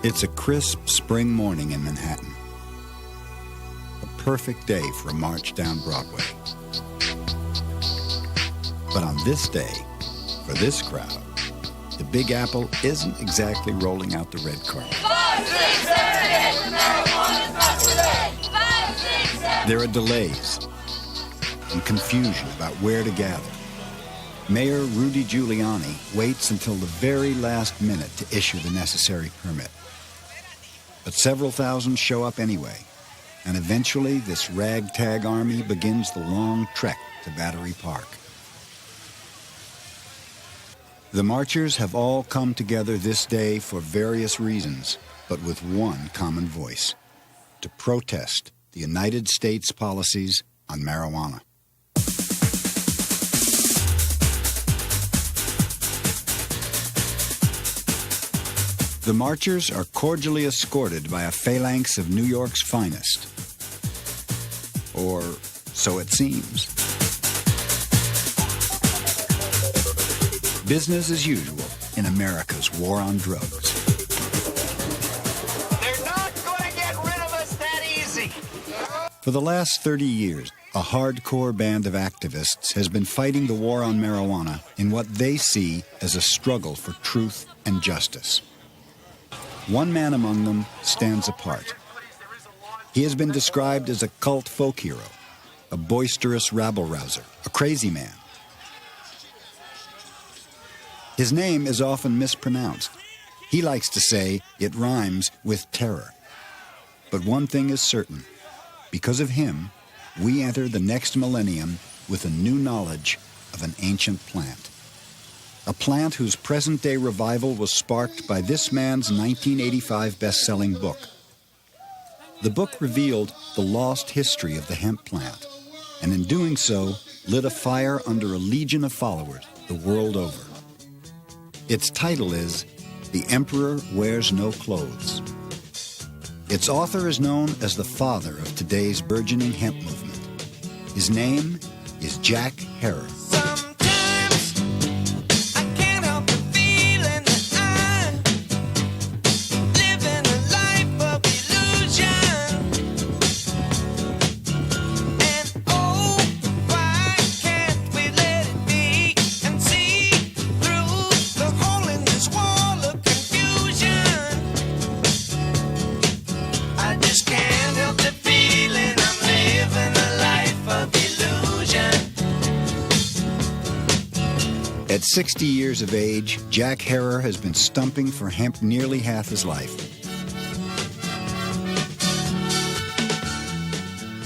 It's a crisp spring morning in Manhattan. A perfect day for a march down Broadway. But on this day, for this crowd, the Big Apple isn't exactly rolling out the red carpet. 5, 6, 7, 8, marijuana's not today. 5, 6, 7. There are delays and confusion about where to gather. Mayor Rudy Giuliani waits until the very last minute to issue the necessary permit. But several thousand show up anyway, and eventually this ragtag army begins the long trek to Battery Park. The marchers have all come together this day for various reasons, but with one common voice: to protest the United States policies on marijuana. The marchers are cordially escorted by a phalanx of New York's finest. Or so it seems. Business as usual in America's war on drugs. They're not going to get rid of us that easy. For the last 30 years, a hardcore band of activists has been fighting the war on marijuana in what they see as a struggle for truth and justice. One man among them stands apart. He has been described as a cult folk hero, a boisterous rabble-rouser, a crazy man. His name is often mispronounced. He likes to say it rhymes with terror. But one thing is certain. Because of him, we enter the next millennium with a new knowledge of an ancient plant. A plant whose present-day revival was sparked by this man's 1985 best-selling book. The book revealed the lost history of the hemp plant, and in doing so, lit a fire under a legion of followers the world over. Its title is The Emperor Wears No Clothes. Its author is known as the father of today's burgeoning hemp movement. His name is Jack Herer. At 60 years of age, Jack Herer has been stumping for hemp nearly half his life.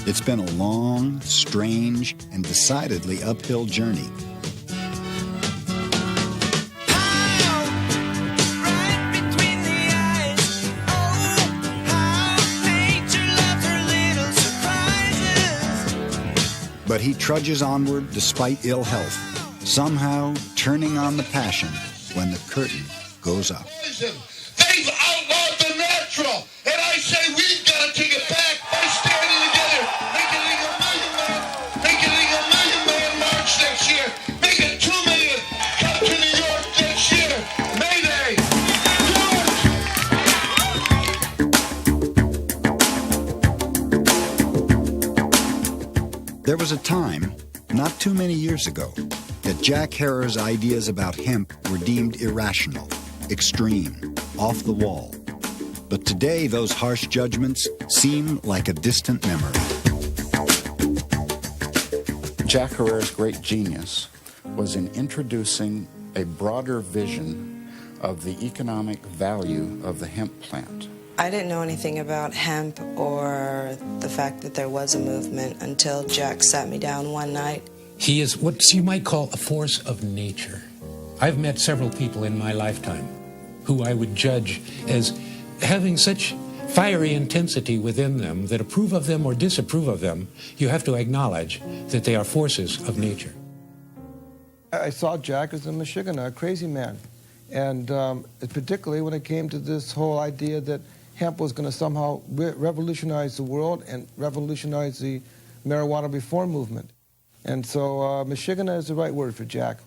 It's been a long, strange, and decidedly uphill journey. But he trudges onward despite ill health, somehow turning on the passion when the curtain goes up. They've outlawed the natural, and I say we've got to take it back by standing together. Make it legal million man. Make it legal million man march next year. Make it 2 million. Come to New York next year. Mayday. There was a time, not too many years ago, that Jack Herer's ideas about hemp were deemed irrational, extreme, off the wall. But today, those harsh judgments seem like a distant memory. Jack Herer's great genius was in introducing a broader vision of the economic value of the hemp plant. I didn't know anything about hemp or the fact that there was a movement until Jack sat me down one night. He is what you might call a force of nature. I've met several people in my lifetime who I would judge as having such fiery intensity within them that approve of them or disapprove of them, you have to acknowledge that they are forces of nature. I saw Jack as a Michiganer, a crazy man. And particularly when it came to this whole idea that hemp was going to somehow revolutionize the world and revolutionize the marijuana reform movement. And so Michiganer is the right word for Jack.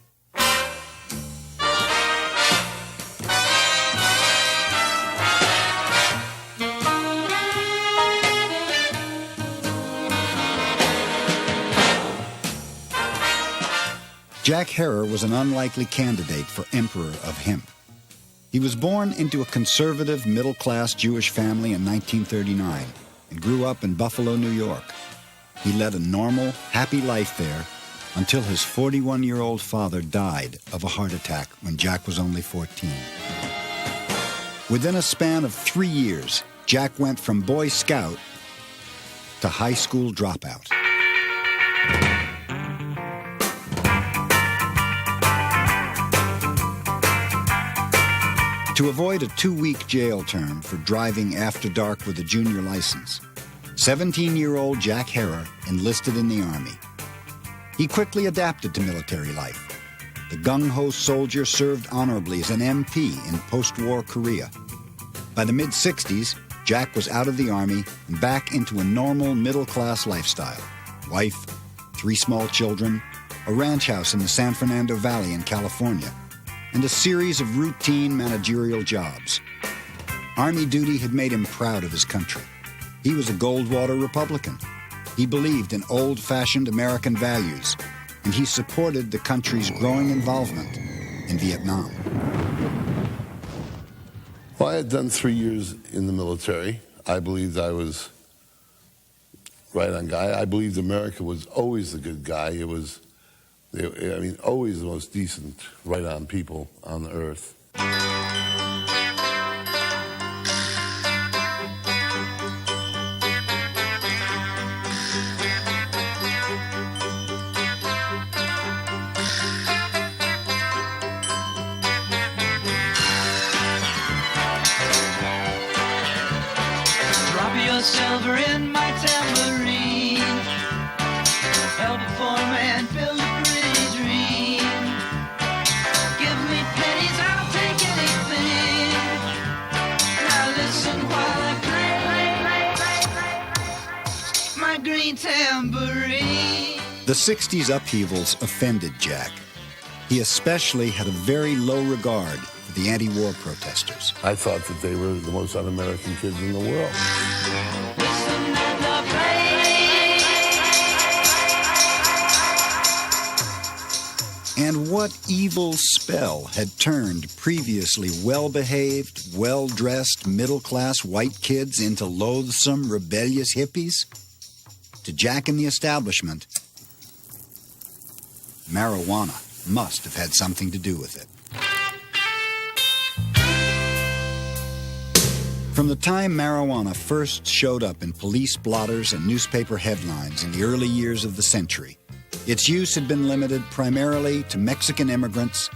Jack Herer was an unlikely candidate for emperor of hemp. He was born into a conservative, middle-class Jewish family in 1939 and grew up in Buffalo, New York. He led a normal, happy life there until his 41-year-old father died of a heart attack when Jack was only 14. Within a span of 3 years, Jack went from Boy Scout to high school dropout. To avoid a 2-week jail term for driving after dark with a junior license, 17-year-old Jack Herer enlisted in the Army. He quickly adapted to military life. The gung-ho soldier served honorably as an MP in post-war Korea. By the mid-60s, Jack was out of the Army and back into a normal middle-class lifestyle. Wife, 3 small children, a ranch house in the San Fernando Valley in California, and a series of routine managerial jobs. Army duty had made him proud of his country. He was a Goldwater Republican. He believed in old-fashioned American values, and he supported the country's growing involvement in Vietnam. Well, I had done 3 years in the military. I believed I was right on guy. I believed America was always the good guy. It was, always the most decent, right on people on the earth. Silver in my tambourine, help a poor man build a pretty dream. Give me pennies, I'll take anything. Now listen while I play my green tambourine. The 60s upheavals offended Jack. He especially had a very low regard for the anti-war protesters. I thought that they were the most un-American kids in the world. And what evil spell had turned previously well-behaved, well-dressed, middle-class white kids into loathsome, rebellious hippies? To Jack and the establishment, marijuana must have had something to do with it. From the time marijuana first showed up in police blotters and newspaper headlines in the early years of the century, its use had been limited primarily to Mexican immigrants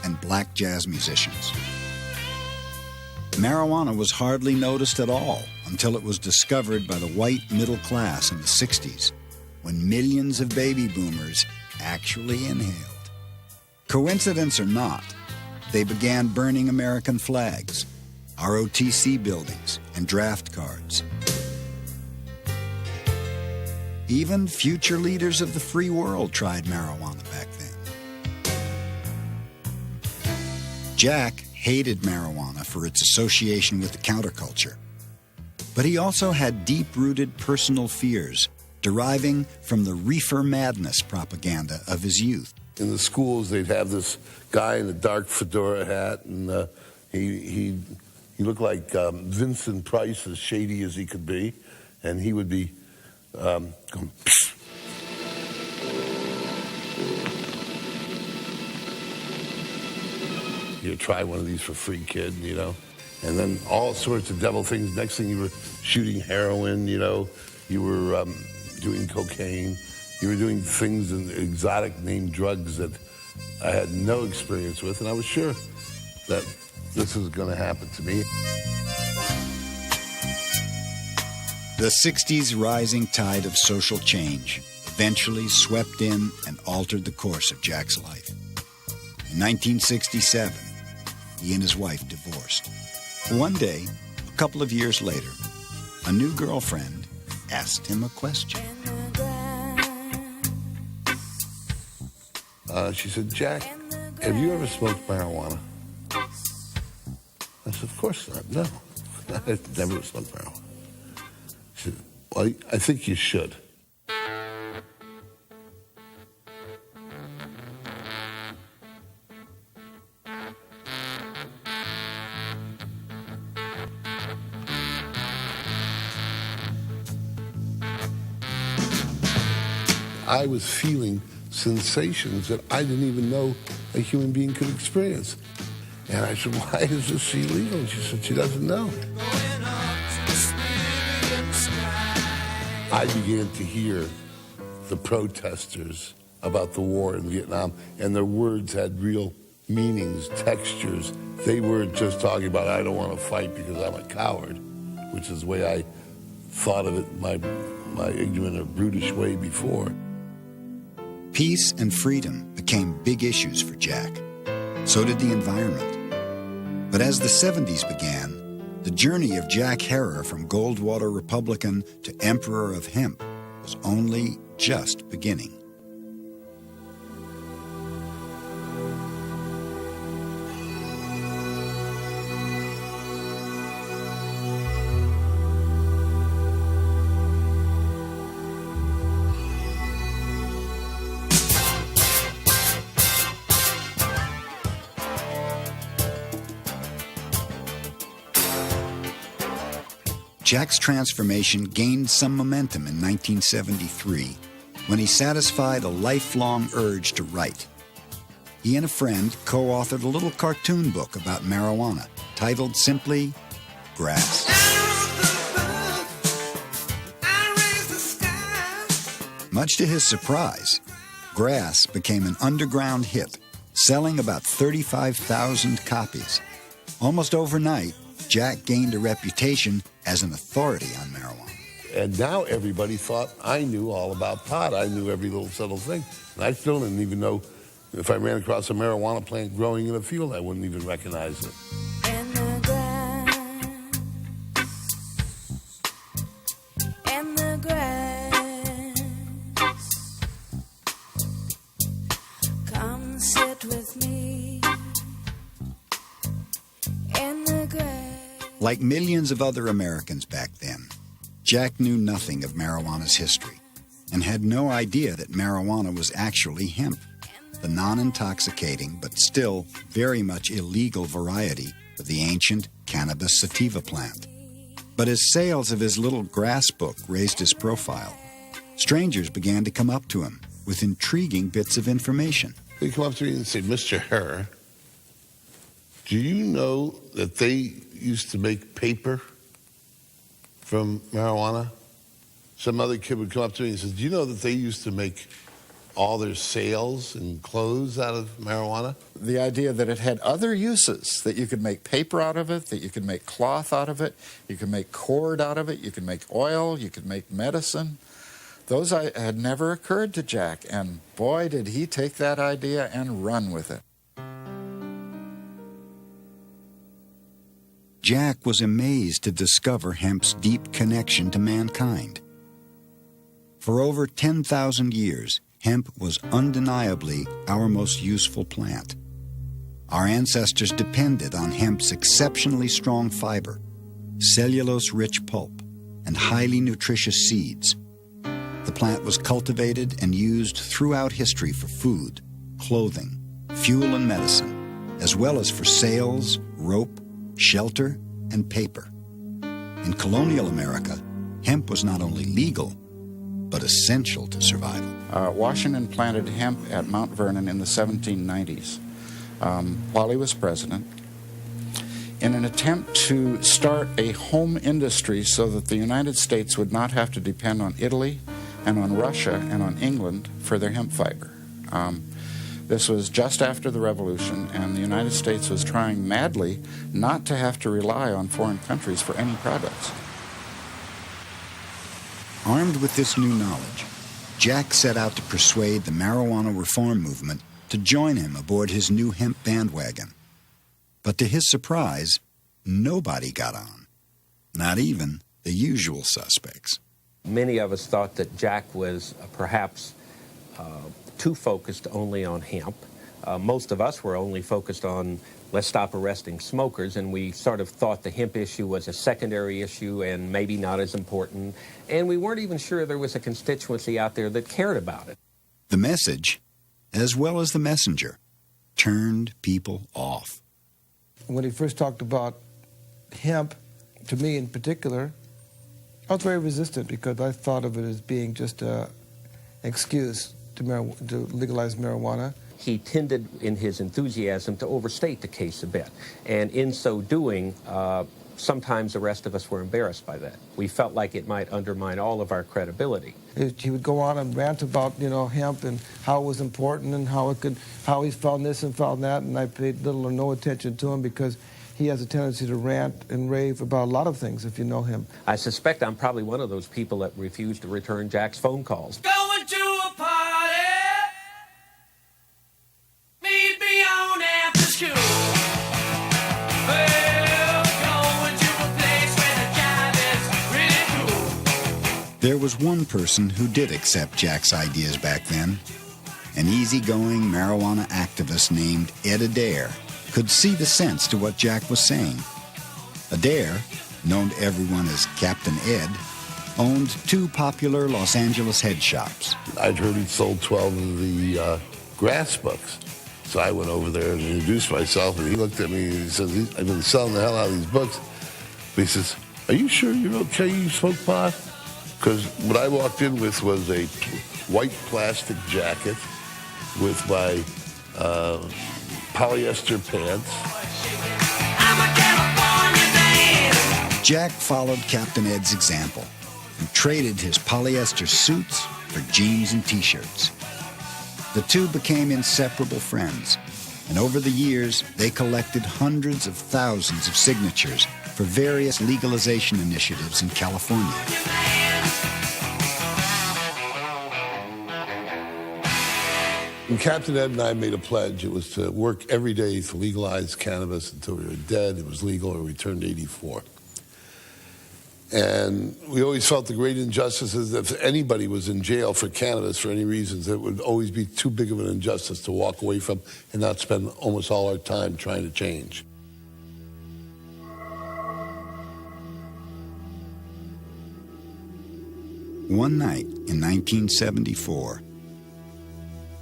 and black jazz musicians. Marijuana was hardly noticed at all until it was discovered by the white middle class in the 60s, when millions of baby boomers actually inhaled. Coincidence or not, they began burning American flags, ROTC buildings, and draft cards. Even future leaders of the free world tried marijuana back then. Jack hated marijuana for its association with the counterculture, but he also had deep-rooted personal fears deriving from the reefer madness propaganda of his youth. In the schools, they'd have this guy in a dark fedora hat, and he looked like Vincent Price, as shady as he could be, and he would be going, psh. You try one of these for free, kid, you know, and then all sorts of devil things. Next thing, you were shooting heroin, you know, you were doing cocaine, you were doing things and exotic named drugs that I had no experience with, and I was sure that this was going to happen to me. The 60s rising tide of social change eventually swept in and altered the course of Jack's life. In 1967, he and his wife divorced. One day, a couple of years later, a new girlfriend asked him a question. She said, "Jack, have you ever smoked marijuana?" I said, "Of course not, no. I've never smoked marijuana." She said, "Well, I think you should." I was feeling sensations that I didn't even know a human being could experience. And I said, why is this illegal? And she said, she doesn't know. I began to hear the protesters about the war in Vietnam, and their words had real meanings, textures. They weren't just talking about, I don't want to fight because I'm a coward, which is the way I thought of it, my ignorant or brutish way before. Peace and freedom became big issues for Jack. So did the environment. But as the 70s began, the journey of Jack Herer from Goldwater Republican to Emperor of Hemp was only just beginning. Jack's transformation gained some momentum in 1973 when he satisfied a lifelong urge to write. He and a friend co-authored a little cartoon book about marijuana titled simply Grass. Much to his surprise, Grass became an underground hit, selling about 35,000 copies. Almost overnight, Jack gained a reputation as an authority on marijuana. And now everybody thought I knew all about pot. I knew every little subtle thing. And I still didn't even know if I ran across a marijuana plant growing in a field, I wouldn't even recognize it. And the grass, and the grass, come sit with me, and the grass. Like millions of other Americans back then, Jack knew nothing of marijuana's history and had no idea that marijuana was actually hemp, the non-intoxicating but still very much illegal variety of the ancient cannabis sativa plant. But as sales of his little grass book raised his profile, strangers began to come up to him with intriguing bits of information. They come up to me and say, Mr. Herer, do you know that they used to make paper from marijuana? Some other kid would come up to me and say, do you know that they used to make all their sails and clothes out of marijuana? The idea that it had other uses, that you could make paper out of it, that you could make cloth out of it, you could make cord out of it, you could make oil, you could make medicine. Those had never occurred to Jack, and boy, did he take that idea and run with it. Jack was amazed to discover hemp's deep connection to mankind. For over 10,000 years, hemp was undeniably our most useful plant. Our ancestors depended on hemp's exceptionally strong fiber, cellulose-rich pulp, and highly nutritious seeds. The plant was cultivated and used throughout history for food, clothing, fuel and medicine, as well as for sails, rope, shelter, and paper. In colonial America, hemp was not only legal, but essential to survival. Washington planted hemp at Mount Vernon in the 1790s while he was president in an attempt to start a home industry so that the United States would not have to depend on Italy and on Russia and on England for their hemp fiber. This was just after the Revolution, and the United States was trying madly not to have to rely on foreign countries for any products. Armed with this new knowledge, Jack set out to persuade the marijuana reform movement to join him aboard his new hemp bandwagon. But to his surprise, nobody got on, not even the usual suspects. Many of us thought that Jack was perhaps too focused only on hemp. Most of us were only focused on let's stop arresting smokers, and we sort of thought the hemp issue was a secondary issue and maybe not as important, and we weren't even sure there was a constituency out there that cared about it. The message, as well as the messenger, turned people off. When he first talked about hemp, to me in particular, I was very resistant because I thought of it as being just an excuse to legalize marijuana. He tended, in his enthusiasm, to overstate the case a bit. And in so doing, sometimes the rest of us were embarrassed by that. We felt like it might undermine all of our credibility. He would go on and rant about, hemp and how it was important and how he found this and found that, and I paid little or no attention to him because he has a tendency to rant and rave about a lot of things, if you know him. I suspect I'm probably one of those people that refused to return Jack's phone calls. Going to a party. Meet me on after school. Well, going to a place where the job is really cool. There was one person who did accept Jack's ideas back then. An easygoing marijuana activist named Ed Adair could see the sense to what Jack was saying. Adair, known to everyone as Captain Ed, owned 2 popular Los Angeles head shops. I'd heard he'd sold 12 of the grass books. So I went over there and introduced myself, and he looked at me and he says, I've been selling the hell out of these books. But he says, are you sure you're okay you smoke pot? Because what I walked in with was a white plastic jacket with my polyester pants. Jack followed Captain Ed's example and traded his polyester suits for jeans and T-shirts. The two became inseparable friends, and over the years, they collected hundreds of thousands of signatures for various legalization initiatives in California. And Captain Ed and I made a pledge. It was to work every day to legalize cannabis until we were dead. It was legal, or we turned 84. And we always felt the great injustice is that if anybody was in jail for cannabis for any reasons, it would always be too big of an injustice to walk away from and not spend almost all our time trying to change. One night in 1974,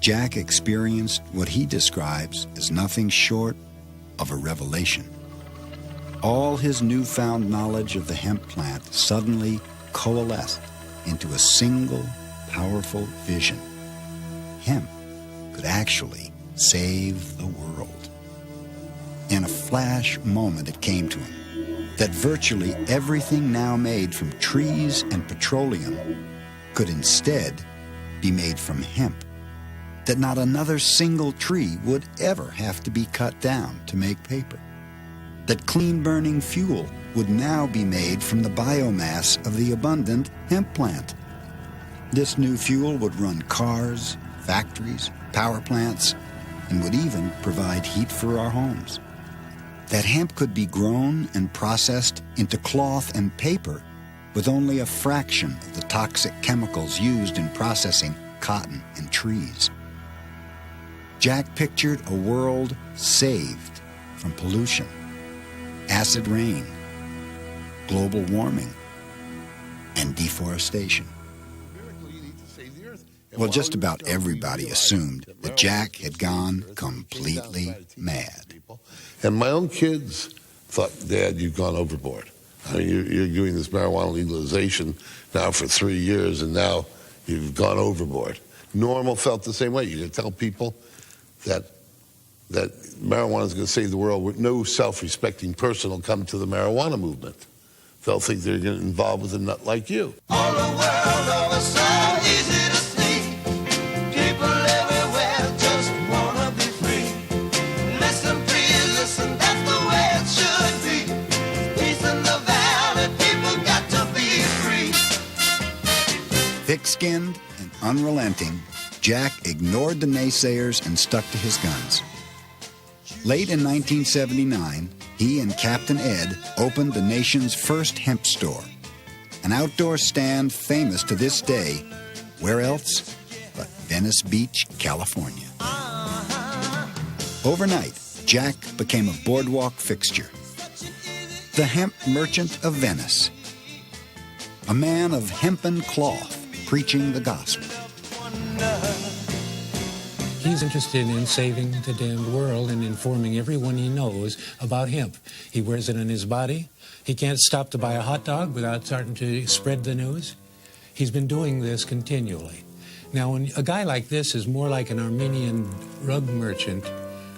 Jack experienced what he describes as nothing short of a revelation. All his newfound knowledge of the hemp plant suddenly coalesced into a single, powerful vision. Hemp could actually save the world. In a flash moment, it came to him that virtually everything now made from trees and petroleum could instead be made from hemp. That not another single tree would ever have to be cut down to make paper. That clean-burning fuel would now be made from the biomass of the abundant hemp plant. This new fuel would run cars, factories, power plants, and would even provide heat for our homes. That hemp could be grown and processed into cloth and paper with only a fraction of the toxic chemicals used in processing cotton and trees. Jack pictured a world saved from pollution, acid rain, global warming, and deforestation. Well, just about everybody assumed that Jack had gone completely mad. And my own kids thought, Dad, you've gone overboard. I mean, you're doing this marijuana legalization now for 3 years, and now you've gone overboard. Normal felt the same way. You tell people that marijuana is going to save the world. No self-respecting person will come to the marijuana movement. They'll think they're getting involved with a nut like you. All the world over so easy to see. People everywhere just wanna be free. Listen, please, listen, that's the way it should be. Peace in the valley, people got to be free. Thick-skinned and unrelenting, Jack ignored the naysayers and stuck to his guns. Late in 1979, he and Captain Ed opened the nation's first hemp store, an outdoor stand famous to this day, where else but Venice Beach, California. Overnight, Jack became a boardwalk fixture, the hemp merchant of Venice, a man of hempen cloth preaching the gospel. He's interested in saving the damned world and informing everyone he knows about hemp. He wears it on his body. He can't stop to buy a hot dog without starting to spread the news. He's been doing this continually. Now, when a guy like this is more like an Armenian rug merchant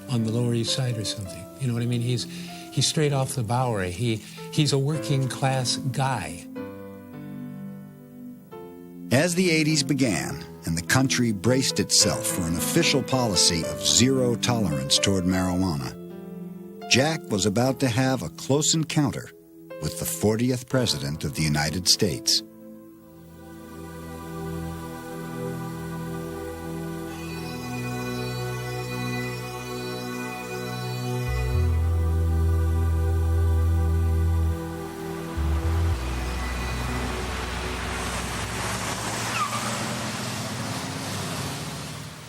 on the Lower East Side or something. You know what I mean? He's straight off the Bowery. He's a working class guy. As the 80s began and the country braced itself for an official policy of zero tolerance toward marijuana, Jack was about to have a close encounter with the 40th President of the United States.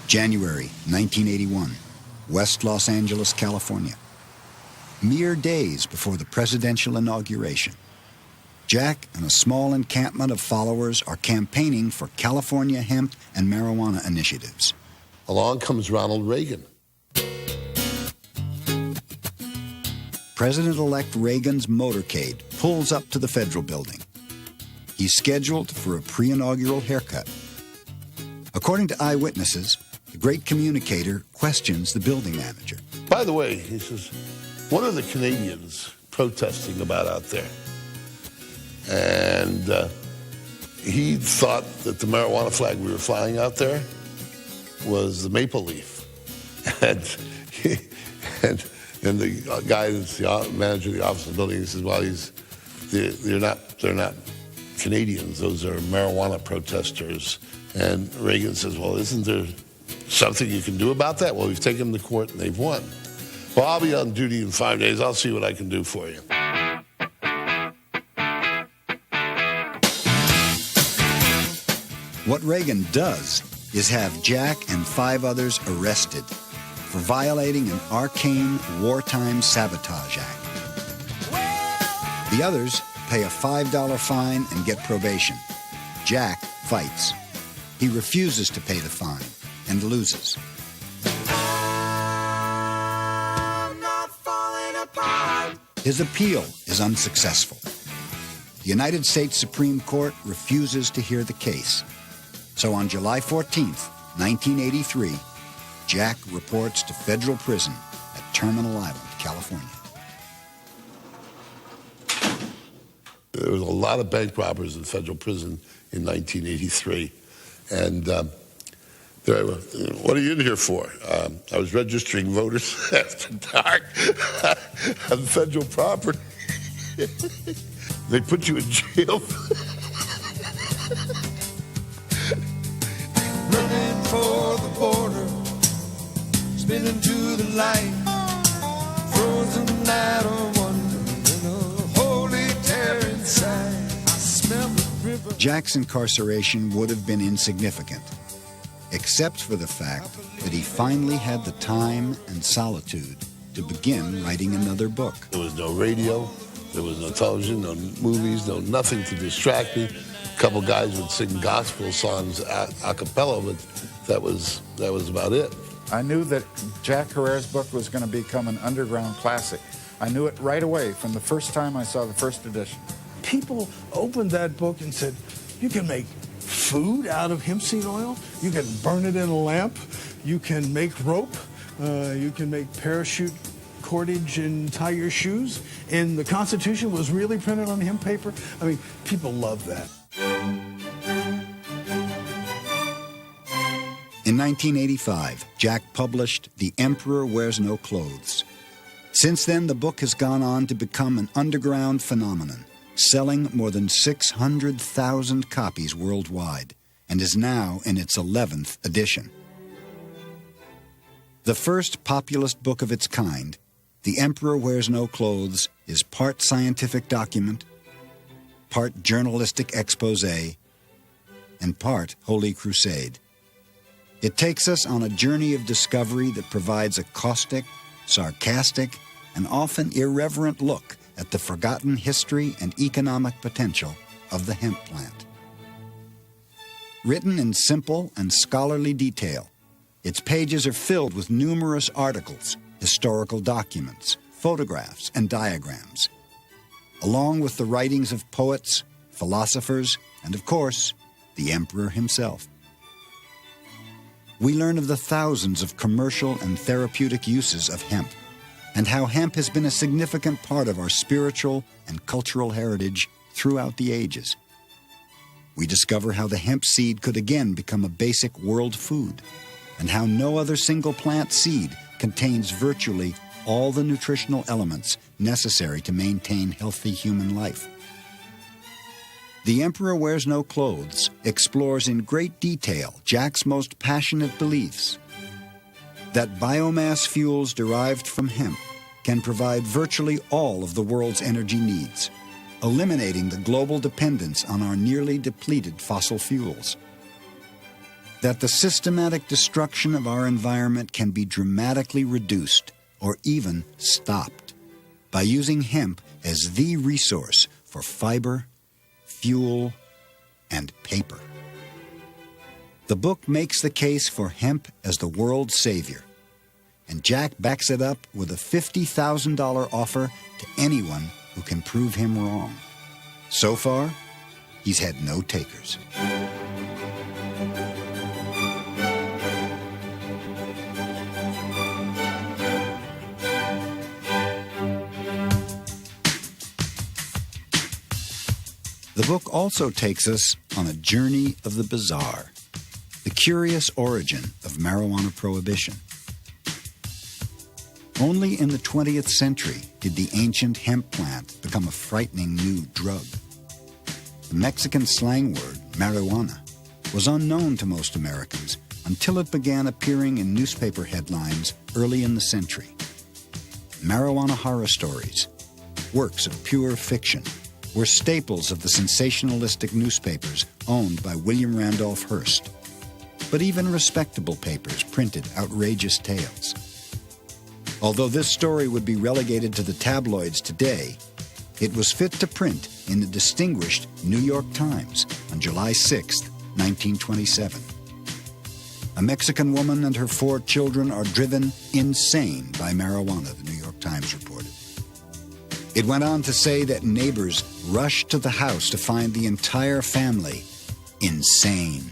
January 1981, West Los Angeles, California. Mere days before the presidential inauguration, Jack and a small encampment of followers are campaigning for California hemp and marijuana initiatives. Along comes Ronald Reagan. President-elect Reagan's motorcade pulls up to the federal building. He's scheduled for a pre-inaugural haircut. According to eyewitnesses, the great communicator questions the building manager. By the way, he says, what are the Canadians protesting about out there? And he thought that the marijuana flag we were flying out there was the maple leaf. And the guy that's the manager of the office of the building, he says, well, they're not Canadians. Those are marijuana protesters. And Reagan says, well, isn't there something you can do about that? Well, we've taken them to court and they've won. Well, I'll be on duty in 5 days. I'll see what I can do for you. What Reagan does is have Jack and 5 others arrested for violating an arcane wartime sabotage act. The others pay a $5 fine and get probation. Jack fights. He refuses to pay the fine and loses. His appeal is unsuccessful. The United States Supreme Court refuses to hear the case. So on July 14th, 1983, Jack reports to federal prison at Terminal Island, California. There was a lot of bank robbers in federal prison in 1983. And what are you in here for? I was registering voters after dark on federal property. They put you in jail. Running for the border, spinning to the light, frozen night of wonder, and a holy terror inside. I smell the river. Jack's incarceration would have been insignificant, except for the fact that he finally had the time and solitude to begin writing another book. There was no radio, there was no television, no movies, no nothing to distract me. A couple guys would sing gospel songs a cappella, but that was about it. I knew that Jack Herrera's book was going to become an underground classic. I knew it right away from the first time I saw the first edition. People opened that book and said, you can make food out of hemp seed oil, you can burn it in a lamp, you can make rope, you can make parachute cordage and tie your shoes, and the Constitution was really printed on hemp paper. I mean, people love that. In 1985, Jack published The Emperor Wears No Clothes. Since then, the book has gone on to become an underground phenomenon, selling more than 600,000 copies worldwide, and is now in its 11th edition. The first populist book of its kind, The Emperor Wears No Clothes, is part scientific document, part journalistic exposé, and part holy crusade. It takes us on a journey of discovery that provides a caustic, sarcastic, and often irreverent look at the forgotten history and economic potential of the hemp plant. Written in simple and scholarly detail, its pages are filled with numerous articles, historical documents, photographs, and diagrams, along with the writings of poets, philosophers, and of course, the emperor himself. we learn of the thousands of commercial and therapeutic uses of hemp, and how hemp has been a significant part of our spiritual and cultural heritage throughout the ages. We discover how the hemp seed could again become a basic world food, and how no other single plant seed contains virtually all the nutritional elements necessary to maintain healthy human life. The Emperor Wears No Clothes explores in great detail Jack's most passionate beliefs: that biomass fuels derived from hemp can provide virtually all of the world's energy needs, eliminating the global dependence on our nearly depleted fossil fuels. That the systematic destruction of our environment can be dramatically reduced or even stopped by using hemp as the resource for fiber, fuel, and paper. The book makes the case for hemp as the world's savior, and Jack backs it up with a $50,000 offer to anyone who can prove him wrong. So far, he's had no takers. The book also takes us on a journey of the bizarre, the curious origin of marijuana prohibition. Only in the 20th century did the ancient hemp plant become a frightening new drug. The Mexican slang word, marijuana, was unknown to most Americans until it began appearing in newspaper headlines early in the century. Marijuana horror stories, works of pure fiction, were staples of the sensationalistic newspapers owned by William Randolph Hearst. But even respectable papers printed outrageous tales. Although this story would be relegated to the tabloids today, it was fit to print in the distinguished New York Times on July 6, 1927. A Mexican woman and her 4 children are driven insane by marijuana, the New York Times reported. It went on to say that neighbors rushed to the house to find the entire family insane.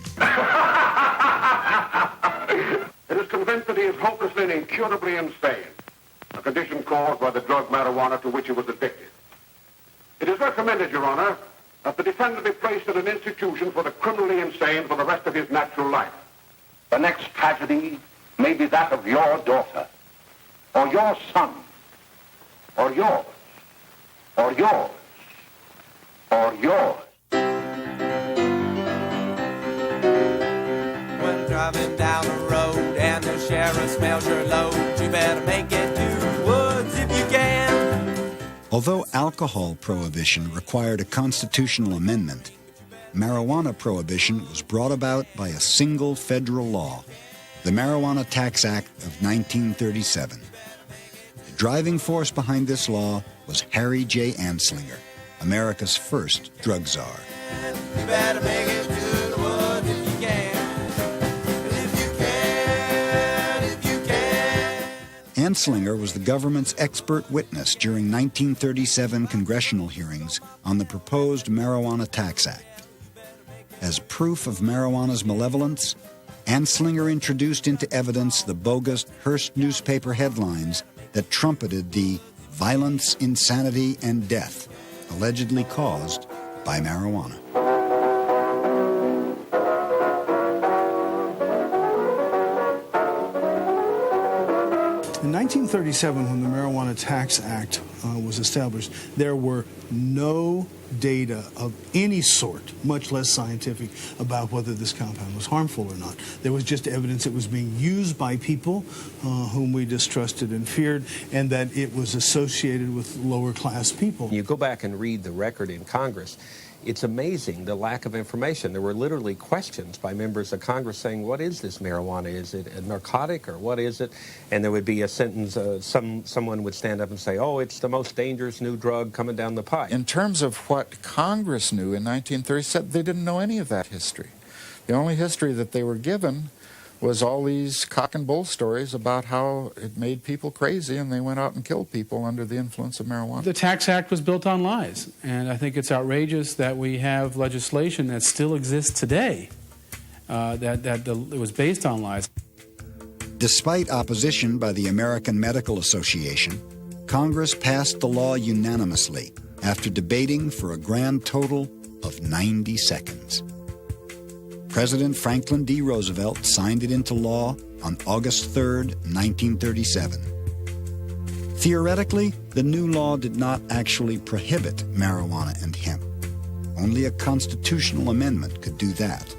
It is convinced that he is hopelessly and incurably insane, a condition caused by the drug marijuana to which he was addicted. It is recommended, Your Honor, that the defendant be placed in an institution for the criminally insane for the rest of his natural life. The next tragedy may be that of your daughter, or your son, or yours, or yours, or yours. When driving down the road and the sheriff smells your load, you better make it to the woods if you can. Although alcohol prohibition required a constitutional amendment, marijuana prohibition was brought about by a single federal law, the Marijuana Tax Act of 1937. The driving force behind this law was Harry J. Anslinger, America's first drug czar. You better make it to the woods if you can. If you can. Anslinger was the government's expert witness during 1937 congressional hearings on the proposed Marijuana Tax Act. As proof of marijuana's malevolence, Anslinger introduced into evidence the bogus Hearst newspaper headlines that trumpeted the violence, insanity, and death allegedly caused by marijuana. In 1937, when the Marijuana Tax Act was established, there were no data of any sort, much less scientific, about whether this compound was harmful or not. There was just evidence it was being used by people whom we distrusted and feared, and that it was associated with lower class people. You go back and read the record in Congress, it's amazing the lack of information. There were literally questions by members of Congress saying, what is this marijuana? Is it a narcotic or what is it? And there would be a sentence, someone would stand up and say, oh, it's the most dangerous new drug coming down the pipe. In terms of what Congress knew in 1937, they didn't know any of that history. The only history that they were given was all these cock and bull stories about how it made people crazy and they went out and killed people under the influence of marijuana. The Tax Act was built on lies, and I think it's outrageous that we have legislation that still exists today it was based on lies. Despite opposition by the American Medical Association, Congress passed the law unanimously after debating for a grand total of 90 seconds. President Franklin D. Roosevelt signed it into law on August 3, 1937. Theoretically, the new law did not actually prohibit marijuana and hemp. Only a constitutional amendment could do that.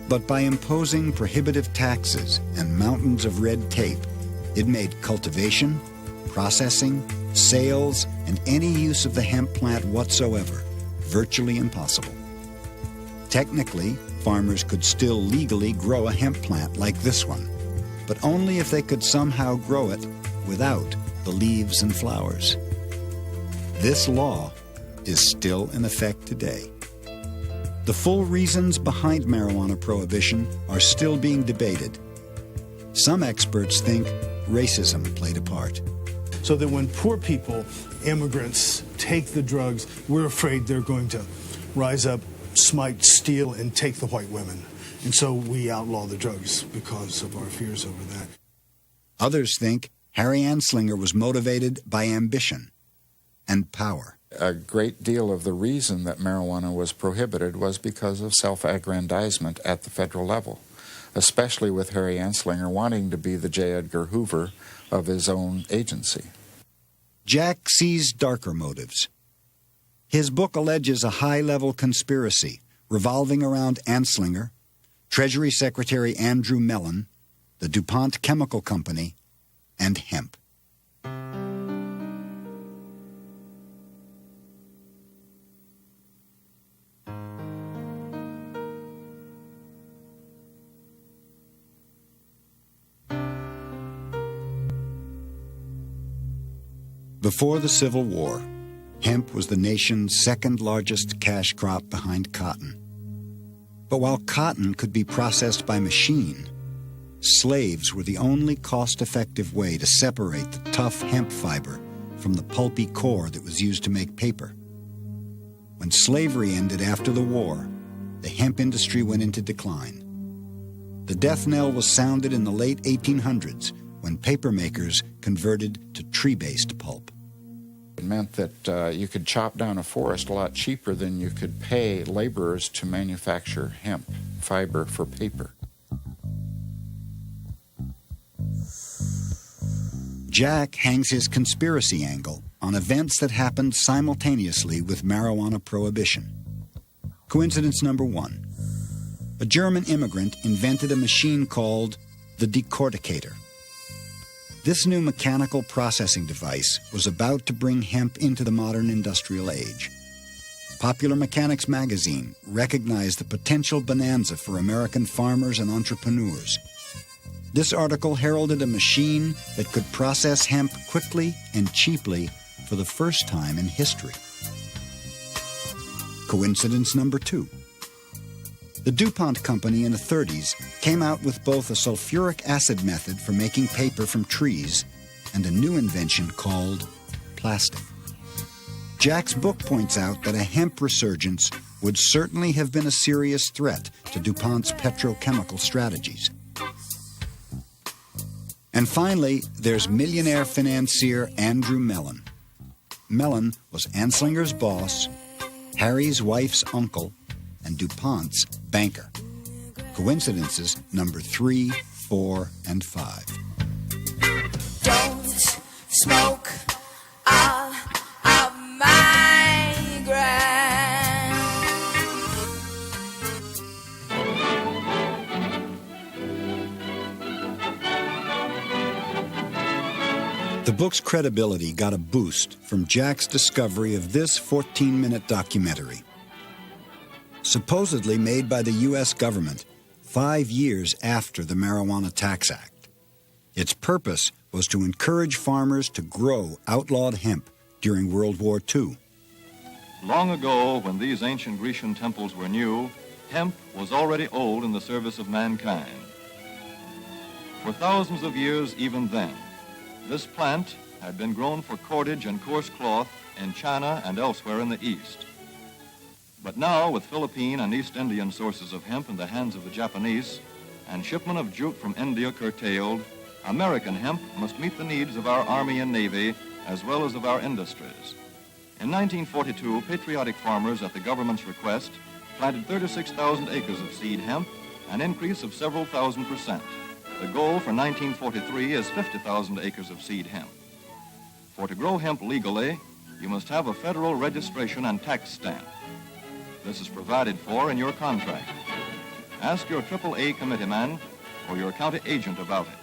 But by imposing prohibitive taxes and mountains of red tape, it made cultivation, processing, sales, and any use of the hemp plant whatsoever virtually impossible. Technically, farmers could still legally grow a hemp plant like this one, but only if they could somehow grow it without the leaves and flowers. This law is still in effect today. The full reasons behind marijuana prohibition are still being debated. Some experts think racism played a part. So that when poor people, immigrants, take the drugs, we're afraid they're going to rise up, smite, steal, and take the white women. And so we outlaw the drugs because of our fears over that. Others think Harry Anslinger was motivated by ambition and power. A great deal of the reason that marijuana was prohibited was because of self-aggrandizement at the federal level, especially with Harry Anslinger wanting to be the J. Edgar Hoover of his own agency. Jack sees darker motives. His book alleges a high-level conspiracy revolving around Anslinger, Treasury Secretary Andrew Mellon, the DuPont Chemical Company, and hemp. Before the Civil War, hemp was the nation's second-largest cash crop behind cotton. But while cotton could be processed by machine, slaves were the only cost-effective way to separate the tough hemp fiber from the pulpy core that was used to make paper. When slavery ended after the war, the hemp industry went into decline. The death knell was sounded in the late 1800s when paper makers converted to tree-based pulp. It meant that you could chop down a forest a lot cheaper than you could pay laborers to manufacture hemp fiber for paper. Jack hangs his conspiracy angle on events that happened simultaneously with marijuana prohibition. Coincidence number one. A German immigrant invented a machine called the decorticator. This new mechanical processing device was about to bring hemp into the modern industrial age. Popular Mechanics magazine recognized the potential bonanza for American farmers and entrepreneurs. This article heralded a machine that could process hemp quickly and cheaply for the first time in history. Coincidence number two. The DuPont company in the 30s came out with both a sulfuric acid method for making paper from trees and a new invention called plastic. Jack's book points out that a hemp resurgence would certainly have been a serious threat to DuPont's petrochemical strategies. And finally, there's millionaire financier Andrew Mellon. Mellon was Anslinger's boss, Harry's wife's uncle, and DuPont's banker. Coincidences number 3, 4, and 5. Don't smoke all of my grass. The book's credibility got a boost from Jack's discovery of this 14-minute documentary. Supposedly made by the U.S. government 5 years after the Marijuana Tax Act. Its purpose was to encourage farmers to grow outlawed hemp during World War II. Long ago, when these ancient Grecian temples were new, hemp was already old in the service of mankind. For thousands of years even then, this plant had been grown for cordage and coarse cloth in China and elsewhere in the East. But now, with Philippine and East Indian sources of hemp in the hands of the Japanese, and shipment of jute from India curtailed, American hemp must meet the needs of our Army and Navy as well as of our industries. In 1942, patriotic farmers, at the government's request, planted 36,000 acres of seed hemp, an increase of several thousand%. The goal for 1943 is 50,000 acres of seed hemp. For to grow hemp legally, you must have a federal registration and tax stamp. This is provided for in your contract. Ask your AAA committeeman or your county agent about it.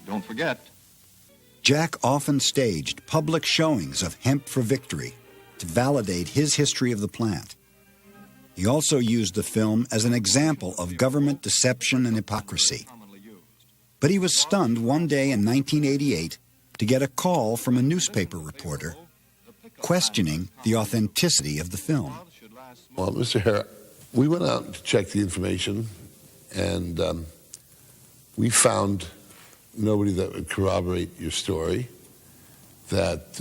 Don't forget, Jack often staged public showings of hemp for victory to validate his history of the plant. He also used the film as an example of government deception and hypocrisy. But he was stunned one day in 1988 to get a call from a newspaper reporter questioning the authenticity of the film. Well, Mr. Hare, we went out to check the information, and we found nobody that would corroborate your story, that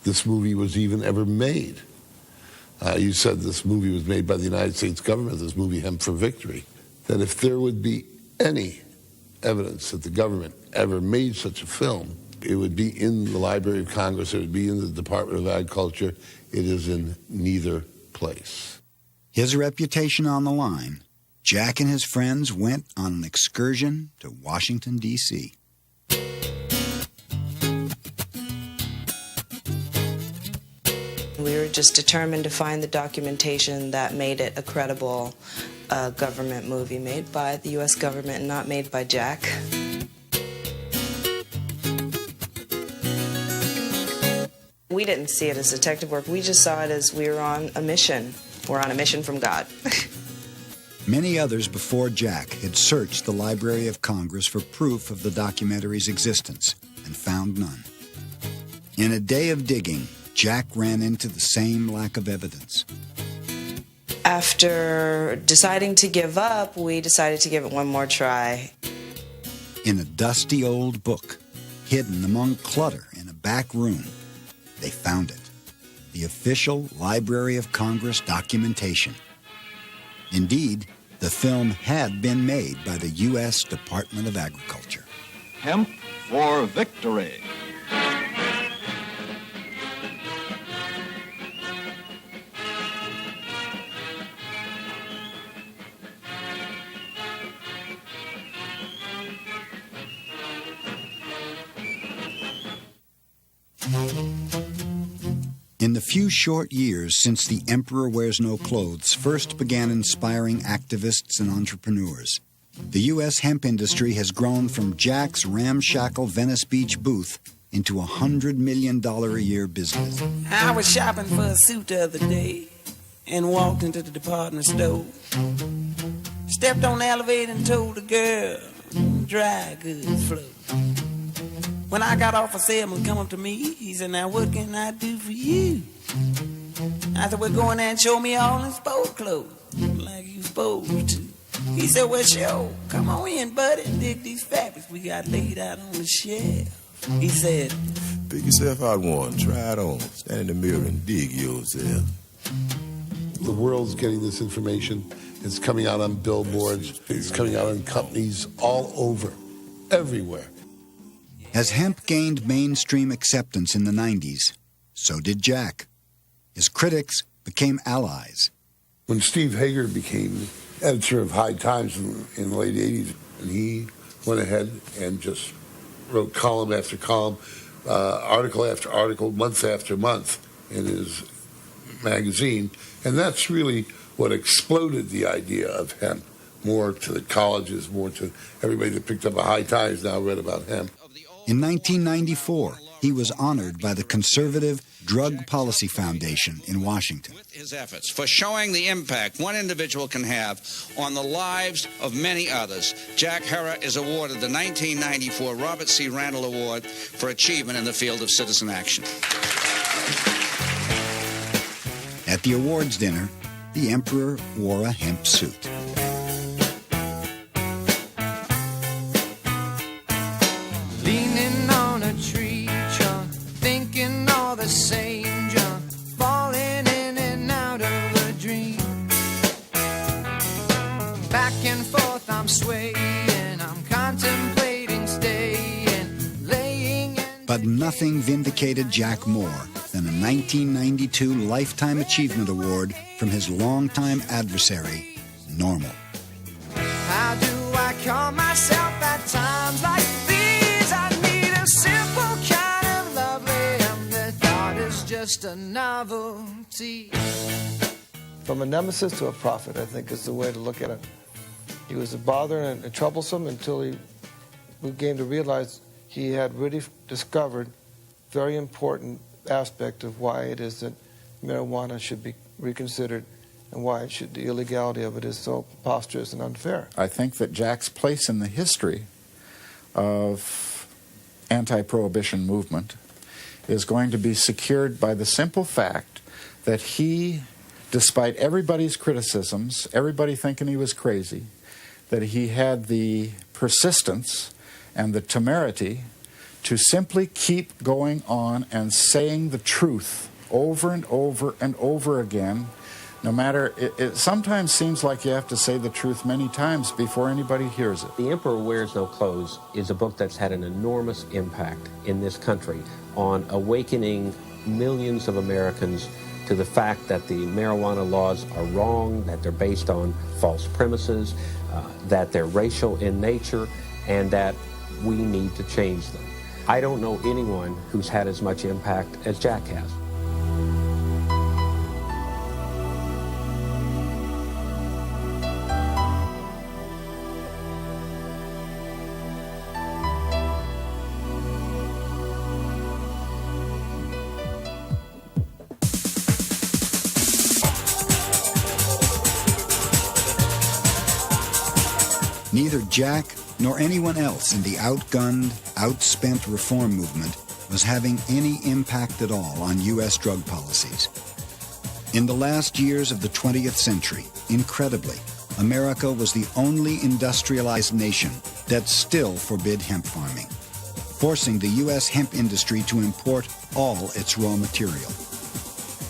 this movie was even ever made. You said this movie was made by the United States government, this movie Hemp for Victory, that if there would be any evidence that the government ever made such a film, it would be in the Library of Congress, it would be in the Department of Agriculture. It is in neither place. His reputation on the line, Jack and his friends went on an excursion to Washington, D.C. We were just determined to find the documentation that made it a credible government movie made by the U.S. government and not made by Jack. We didn't see it as detective work. We just saw it as we were on a mission. We're on a mission from God. Many others before Jack had searched the Library of Congress for proof of the documentary's existence and found none. In a day of digging, Jack ran into the same lack of evidence. After deciding to give up, we decided to give it one more try. In a dusty old book, hidden among clutter in a back room, they found it. The official Library of Congress documentation. Indeed, the film had been made by the U.S. Department of Agriculture. Hemp for Victory. In the few short years since The Emperor Wears No Clothes first began inspiring activists and entrepreneurs, the U.S. hemp industry has grown from Jack's ramshackle Venice Beach booth into a $100 million a year business. I was shopping for a suit the other day and walked into the department store. Stepped on the elevator and told the girl, dry goods flow. When I got off, a salesman come up to me. He said, now what can I do for you? I said, well, go in there and show me all in sport clothes, like you supposed to. He said, well, sure, come on in, buddy, and dig these fabrics we got laid out on the shelf. He said, pick yourself out one, try it on, stand in the mirror and dig yourself. The world's getting this information. It's coming out on billboards. It's coming out in companies all over, everywhere. As hemp gained mainstream acceptance in the 90s, so did Jack. His critics became allies. When Steve Hager became editor of High Times in the late 80s, and he went ahead and just wrote column after column, article after article, month after month in his magazine. And that's really what exploded the idea of hemp, more to the colleges, more to everybody that picked up a High Times now read about hemp. In 1994, he was honored by the conservative Drug Policy Foundation in Washington. His efforts for showing the impact one individual can have on the lives of many others, Jack Herer is awarded the 1994 Robert C. Randall Award for achievement in the field of citizen action. At the awards dinner, the emperor wore a hemp suit. Leaning on a tree trunk, thinking all the same junk, falling in and out of a dream. train. Back and forth I'm swaying, I'm contemplating staying, laying in. But nothing vindicated Jack more than a 1992 Lifetime Achievement Award from his longtime adversary, Normal. How do I calm myself at times like these? I need a simple kind of lovely, and the thought is just a novelty. From a nemesis to a prophet, I think is the way to look at it. He was a bother and troublesome until we came to realize he had really discovered very important aspect of why it is that marijuana should be reconsidered and why the illegality of it is so preposterous and unfair. I think that Jack's place in the history of anti-prohibition movement is going to be secured by the simple fact that he, despite everybody's criticisms, everybody thinking he was crazy, that he had the persistence and the temerity to simply keep going on and saying the truth over and over and over again, no matter, it sometimes seems like you have to say the truth many times before anybody hears it. The Emperor Wears No Clothes is a book that's had an enormous impact in this country on awakening millions of Americans to the fact that the marijuana laws are wrong, that they're based on false premises, that they're racial in nature, and that we need to change them. I don't know anyone who's had as much impact as Jack has. Neither Jack nor anyone else in the outgunned, outspent reform movement was having any impact at all on U.S. drug policies. In the last years of the 20th century, incredibly, America was the only industrialized nation that still forbid hemp farming, forcing the U.S. hemp industry to import all its raw material.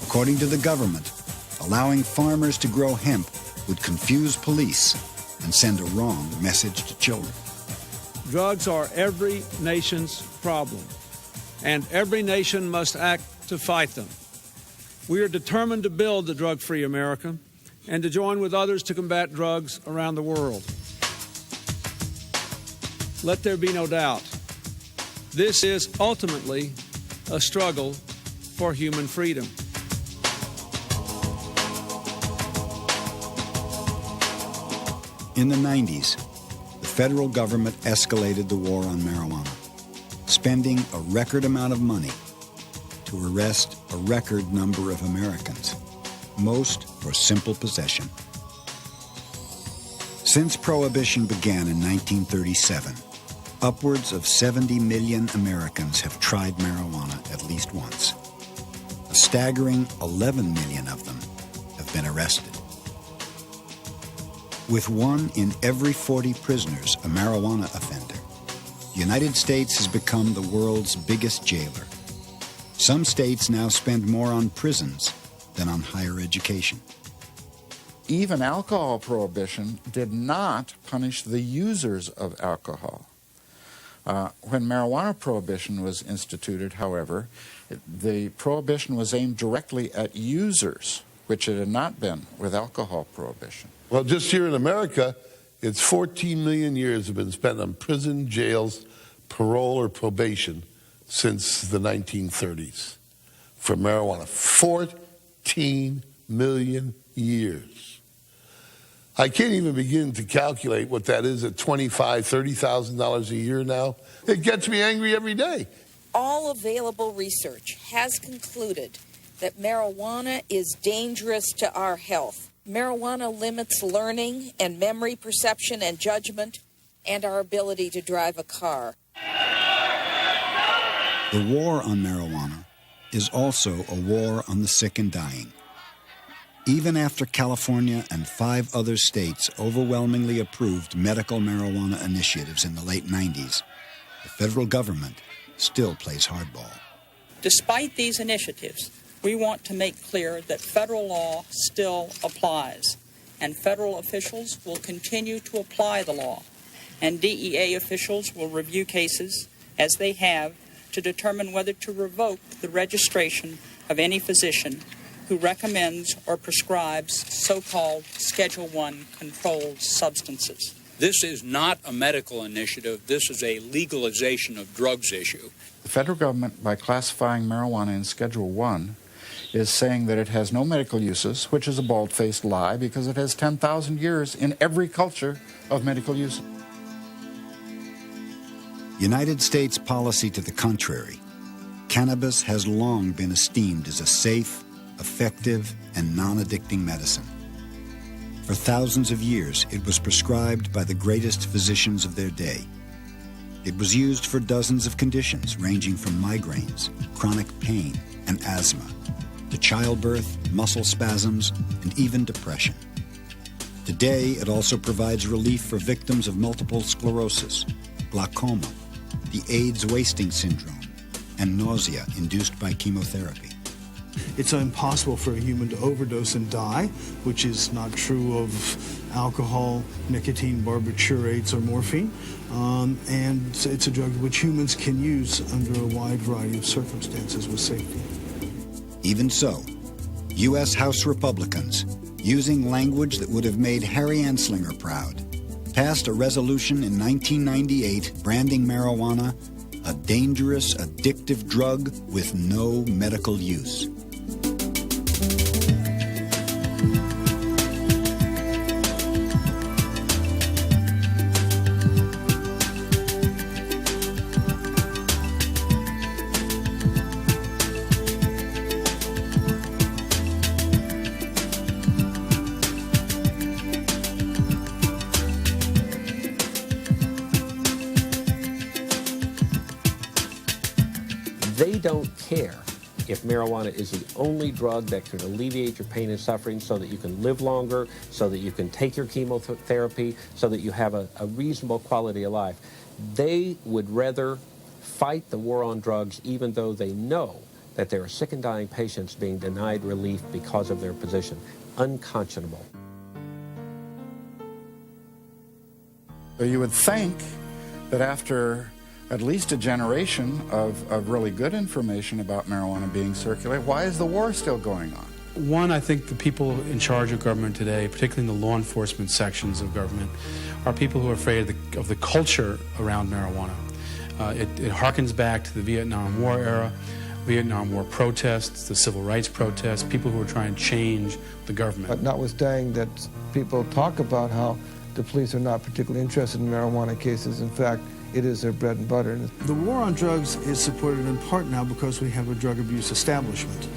According to the government, allowing farmers to grow hemp would confuse police and send a wrong message to children. Drugs are every nation's problem, and every nation must act to fight them. We are determined to build the drug-free America and to join with others to combat drugs around the world. Let there be no doubt, this is ultimately a struggle for human freedom. In the 90s, the federal government escalated the war on marijuana, spending a record amount of money to arrest a record number of Americans, most for simple possession. Since Prohibition began in 1937, upwards of 70 million Americans have tried marijuana at least once. A staggering 11 million of them have been arrested. With 1 in every 40 prisoners a marijuana offender, the United States has become the world's biggest jailer. Some states now spend more on prisons than on higher education. Even alcohol prohibition did not punish the users of alcohol. When marijuana prohibition was instituted, however, the prohibition was aimed directly at users, which it had not been with alcohol prohibition. Well, just here in America, it's 14 million years have been spent on prison, jails, parole, or probation since the 1930s for marijuana. 14 million years. I can't even begin to calculate what that is at $25,000, $30,000 a year now. It gets me angry every day. All available research has concluded that marijuana is dangerous to our health. Marijuana limits learning and memory, perception and judgment, and our ability to drive a car. The war on marijuana is also a war on the sick and dying. Even after California and 5 other states overwhelmingly approved medical marijuana initiatives in the late 90s, the federal government still plays hardball. Despite these initiatives, we want to make clear that federal law still applies, and federal officials will continue to apply the law, and DEA officials will review cases, as they have, to determine whether to revoke the registration of any physician who recommends or prescribes so-called Schedule I controlled substances. This is not a medical initiative. This is a legalization of drugs issue. The federal government, by classifying marijuana in Schedule I, is saying that it has no medical uses, which is a bald-faced lie because it has 10,000 years in every culture of medical use. United States policy to the contrary, cannabis has long been esteemed as a safe, effective, and non-addicting medicine. For thousands of years, it was prescribed by the greatest physicians of their day. It was used for dozens of conditions, ranging from migraines, chronic pain, and asthma, to childbirth, muscle spasms, and even depression. Today, it also provides relief for victims of multiple sclerosis, glaucoma, the AIDS wasting syndrome, and nausea induced by chemotherapy. It's impossible for a human to overdose and die, which is not true of alcohol, nicotine, barbiturates, or morphine. And it's a drug which humans can use under a wide variety of circumstances with safety. Even so, U.S. House Republicans, using language that would have made Harry Anslinger proud, passed a resolution in 1998 branding marijuana a dangerous, addictive drug with no medical use. They don't care if marijuana is the only drug that can alleviate your pain and suffering so that you can live longer, so that you can take your chemotherapy, so that you have a reasonable quality of life. They would rather fight the war on drugs even though they know that there are sick and dying patients being denied relief because of their position. Unconscionable. So you would think that after at least a generation of really good information about marijuana being circulated, why is the war still going on? One, I think the people in charge of government today, particularly in the law enforcement sections of government, are people who are afraid of the culture around marijuana. It harkens back to the Vietnam War era, Vietnam War protests, the civil rights protests, people who are trying to change the government. But notwithstanding that people talk about how the police are not particularly interested in marijuana cases, in fact, it is their bread and butter. The war on drugs is supported in part now because we have a drug abuse establishment.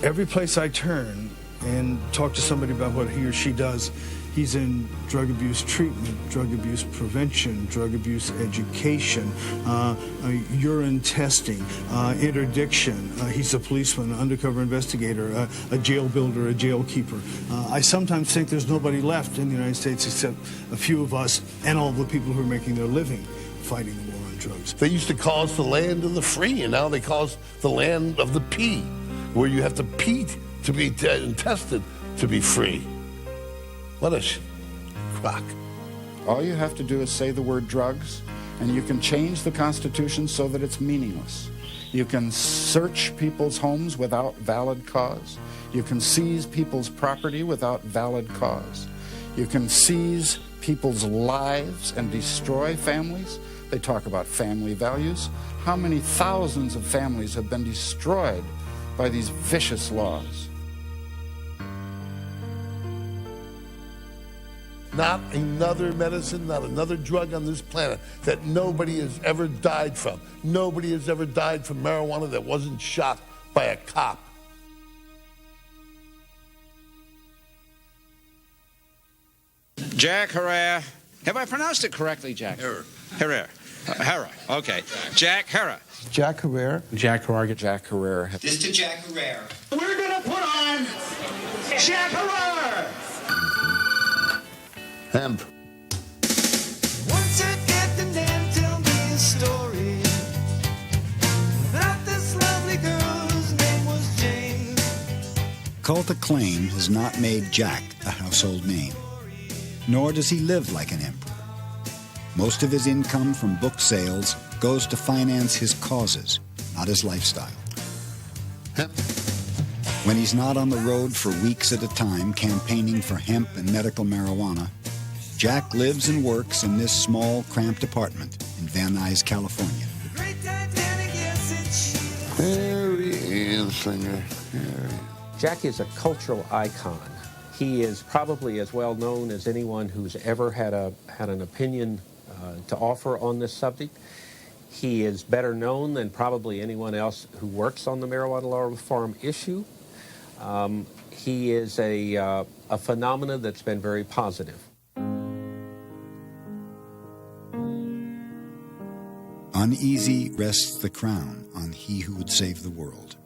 Every place I turn and talk to somebody about what he or she does, he's in drug abuse treatment, drug abuse prevention, drug abuse education, urine testing, interdiction. He's a policeman, an undercover investigator, a jail builder, a jail keeper. I sometimes think there's nobody left in the United States except a few of us and all the people who are making their living fighting the war on drugs. They used to call us the land of the free, and now they call us the land of the pea, where you have to pee to be tested to be free. What a crock. All you have to do is say the word drugs, and you can change the Constitution so that it's meaningless. You can search people's homes without valid cause. You can seize people's property without valid cause. You can seize people's lives and destroy families. They talk about family values. How many thousands of families have been destroyed by these vicious laws? Not another medicine, not another drug on this planet that nobody has ever died from. Nobody has ever died from marijuana that wasn't shot by a cop. Jack Herrera. Have I pronounced it correctly, Jack? Herrera. Herrera. Okay. Jack Herrera. Jack Herrera. Jack Herrera. Jack Herrera. This to Jack Herrera. We're gonna put on Jack Herrera. Hemp. Once again, and then tell me a story about this lovely girl whose name was Jane. cult acclaim has not made Jack a household name, nor does he live like an emperor. Most of his income from book sales goes to finance his causes, not his lifestyle. When he's not on the road for weeks at a time campaigning for hemp and medical marijuana, Jack lives and works in this small, cramped apartment in Van Nuys, California. Harry Anslinger, Harry. Jack is a cultural icon. He is probably as well known as anyone who's ever had an opinion to offer on this subject. He is better known than probably anyone else who works on the marijuana law reform issue. He is a phenomenon that's been very positive. Uneasy rests the crown on he who would save the world.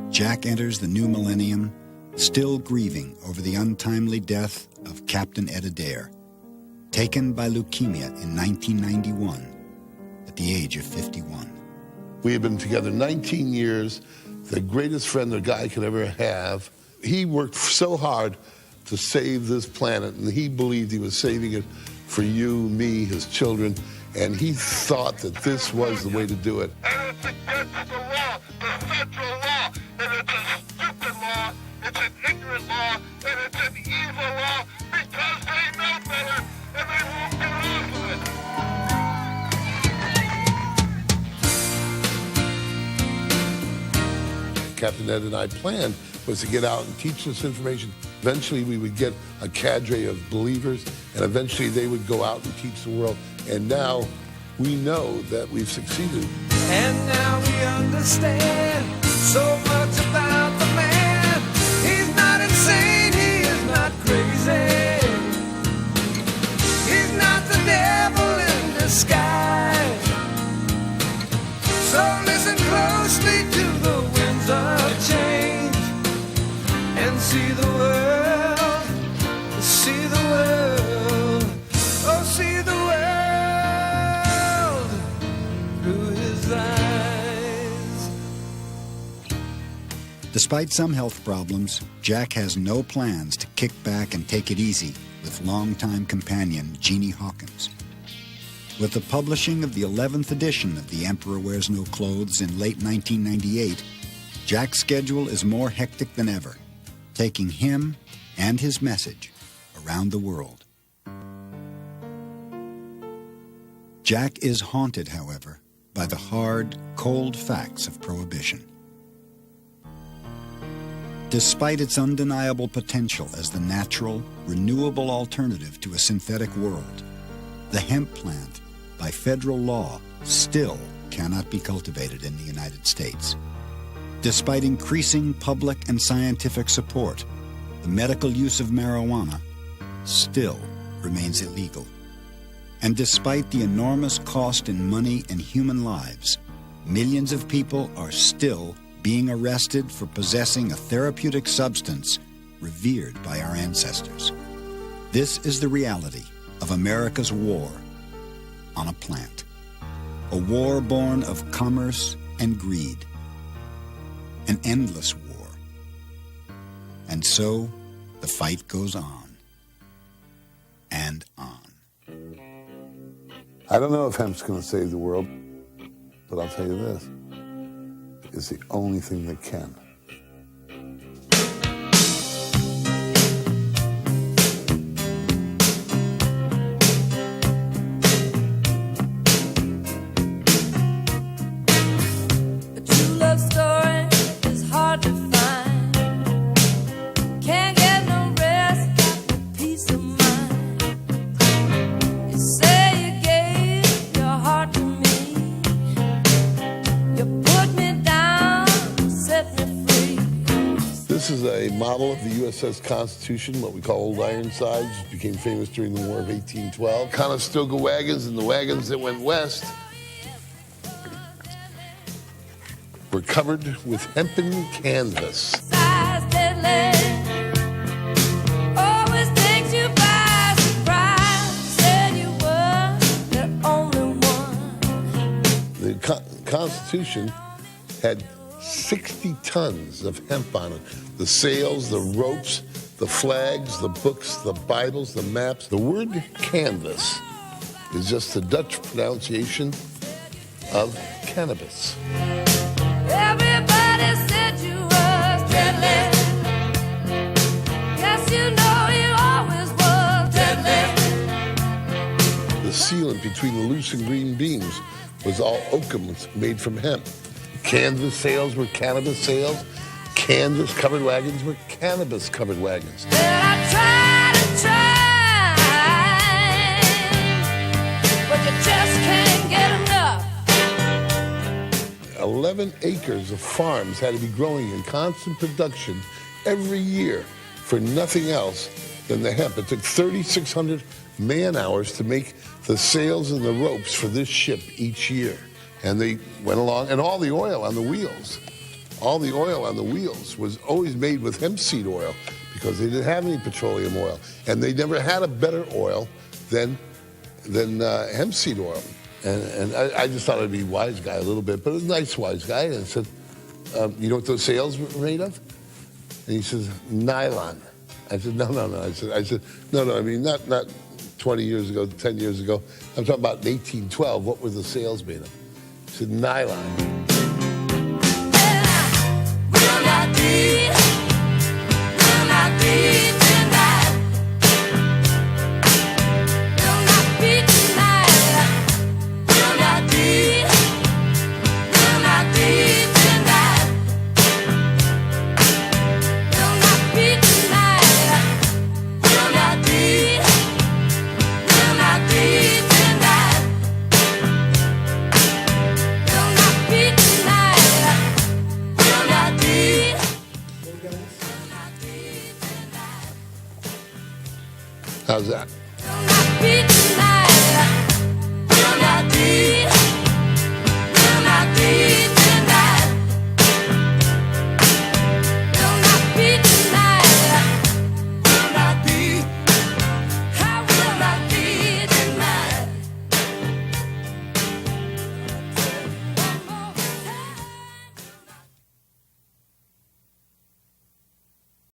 Jack enters the new millennium still grieving over the untimely death of Captain Ed Adair, taken by leukemia in 1991 at the age of 51. We had been together 19 years, the greatest friend a guy could ever have. He worked so hard to save this planet, and he believed he was saving it for you, me, his children, and he thought that this was the way to do it. And it's against the law, the federal law, and it's a stupid law, it's an ignorant law, and it's an evil law because they know better and they won't get off of it. Captain Ed and I planned was to get out and teach this information. Eventually we would get a cadre of believers, and eventually they would go out and teach the world. And now we know that we've succeeded. And now we understand so much about the man. He's not insane, he is not crazy. He's not the devil in disguise. So listen closely to the winds of change and see the world, see the world, oh see the world through his eyes. Despite some health problems, Jack has no plans to kick back and take it easy with longtime companion Jeannie Hawkins. With the publishing of the 11th edition of The Emperor Wears No Clothes in late 1998, Jack's schedule is more hectic than ever, taking him and his message around the world. Jack is haunted, however, by the hard, cold facts of prohibition. Despite its undeniable potential as the natural, renewable alternative to a synthetic world, the hemp plant, by federal law, still cannot be cultivated in the United States. Despite increasing public and scientific support, the medical use of marijuana still remains illegal. And despite the enormous cost in money and human lives, millions of people are still being arrested for possessing a therapeutic substance revered by our ancestors. This is the reality of America's war on a plant. A war born of commerce and greed. An endless war. And so, the fight goes on. And on. I don't know if hemp's going to save the world, but I'll tell you this. It's the only thing that can. This is a model of the USS Constitution, what we call Old Ironsides, which became famous during the War of 1812. Conestoga wagons and the wagons that went west were covered with hempen canvas. The Constitution had 60 tons of hemp on it. The sails, the ropes, the flags, the books, the Bibles, the maps. The word canvas is just the Dutch pronunciation of cannabis. Everybody said you was deadly. Yes, you know you always was deadly. The sealant between the loose and green beams was all oakum made from hemp. Canvas sails were cannabis sails. Canvas-covered wagons were cannabis-covered wagons. I tried and tried, but you just can't get enough. 11 acres of farms had to be growing in constant production every year for nothing else than the hemp. It took 3,600 man-hours to make the sails and the ropes for this ship each year. And they went along, and all the oil on the wheels was always made with hemp seed oil because they didn't have any petroleum oil. And they never had a better oil than hemp seed oil. And I just thought I'd be a wise guy a little bit, but a nice wise guy. And I said, you know what those sails were made of? And he says, nylon. I said, no. I said, no, I mean, not 20 years ago, 10 years ago. I'm talking about 1812. What were the sails made of? He said, nylon. How's that?